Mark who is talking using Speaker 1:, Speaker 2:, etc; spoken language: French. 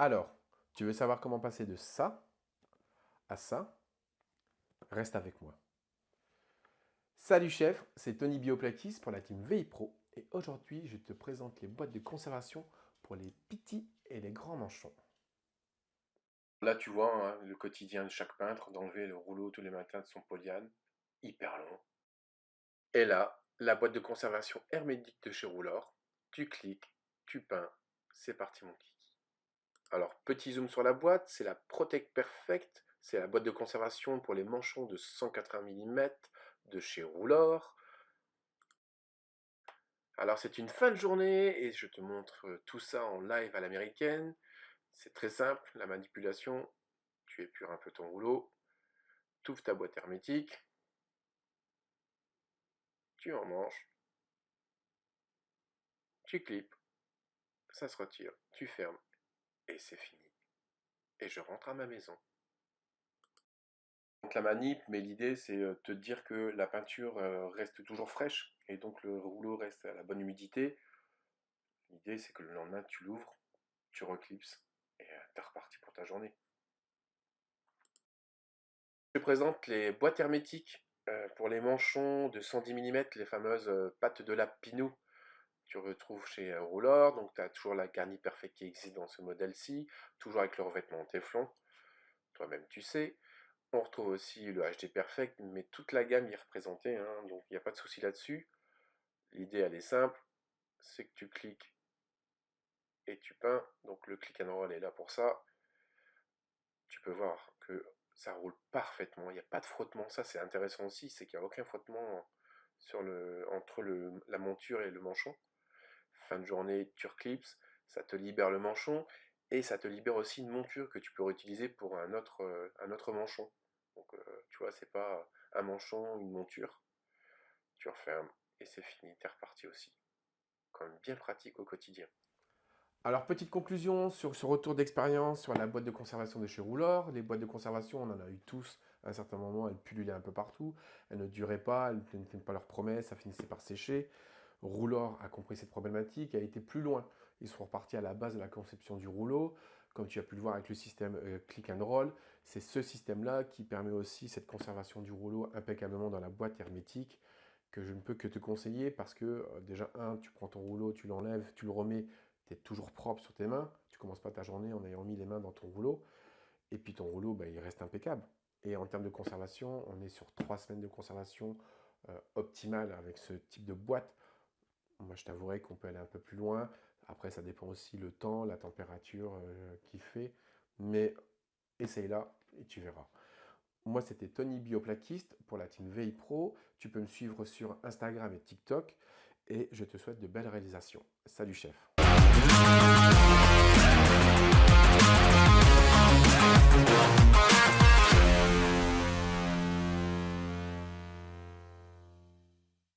Speaker 1: Alors, tu veux savoir comment passer de ça à ça? Reste avec moi. Salut chef, c'est Tony Bioplakis pour la team VI Pro et aujourd'hui je te présente les boîtes de conservation pour les petits et les grands manchons. Là tu vois le quotidien de chaque peintre d'enlever le rouleau tous les matins de son polyane, hyper long. Et là, la boîte de conservation hermétique de chez Roulor, tu cliques, tu peins, c'est parti mon kiki. Alors petit zoom sur la boîte, c'est la Protect Perfect, c'est la boîte de conservation pour les manchons de 180 mm de chez Roulor. Alors c'est une fin de journée et je te montre tout ça en live à l'américaine. C'est très simple, la manipulation. Tu épures un peu ton rouleau, tu ouvres ta boîte hermétique, tu en manches, tu clips, ça se retire, tu fermes et c'est fini. Et je rentre à ma maison. Donc la manip, mais l'idée c'est de te dire que la peinture reste toujours fraîche et donc le rouleau reste à la bonne humidité. L'idée c'est que le lendemain tu l'ouvres, tu reclipses et t'es reparti pour ta journée. Je te présente les boîtes hermétiques pour les manchons de 110 mm, les fameuses pattes de lap Pinot. Tu retrouves chez Roulor, donc tu as toujours la Garni Perfect qui existe dans ce modèle-ci, toujours avec le revêtement en téflon, toi-même tu sais. On retrouve aussi le HD Perfect, mais toute la gamme y est représentée, donc il n'y a pas de souci là-dessus. L'idée elle est simple, c'est que tu cliques et tu peins, donc le click and roll est là pour ça. Tu peux voir que ça roule parfaitement, il n'y a pas de frottement, ça c'est intéressant aussi, c'est qu'il n'y a aucun frottement entre la monture et le manchon. Fin de journée, tu reclipses, ça te libère le manchon, et ça te libère aussi une monture que tu peux réutiliser pour un autre manchon. Donc tu vois, c'est pas un manchon, une monture. Tu refermes, et c'est fini, t'es reparti aussi. Quand même bien pratique au quotidien. Alors, petite conclusion sur ce retour d'expérience sur la boîte de conservation de chez Roulor. Les boîtes de conservation, on en a eu tous à un certain moment, elles pullulaient un peu partout. Elles ne duraient pas, elles ne tenaient pas leurs promesses, ça finissait par sécher. Roulor a compris cette problématique, a été plus loin. Ils sont repartis à la base de la conception du rouleau. Comme tu as pu le voir avec le système click and roll, c'est ce système-là qui permet aussi cette conservation du rouleau impeccablement dans la boîte hermétique que je ne peux que te conseiller parce que déjà, tu prends ton rouleau, tu l'enlèves, tu le remets, tu es toujours propre sur tes mains. Tu ne commences pas ta journée en ayant mis les mains dans ton rouleau. Et puis ton rouleau, il reste impeccable. Et en termes de conservation, on est sur 3 semaines de conservation optimale avec ce type de boîte. Moi, je t'avouerai qu'on peut aller un peu plus loin. Après, ça dépend aussi le temps, la température qu'il fait. Mais essaye-la et tu verras. Moi, c'était Tony Bioplaquiste pour la team VI Pro. Tu peux me suivre sur Instagram et TikTok. Et je te souhaite de belles réalisations. Salut chef.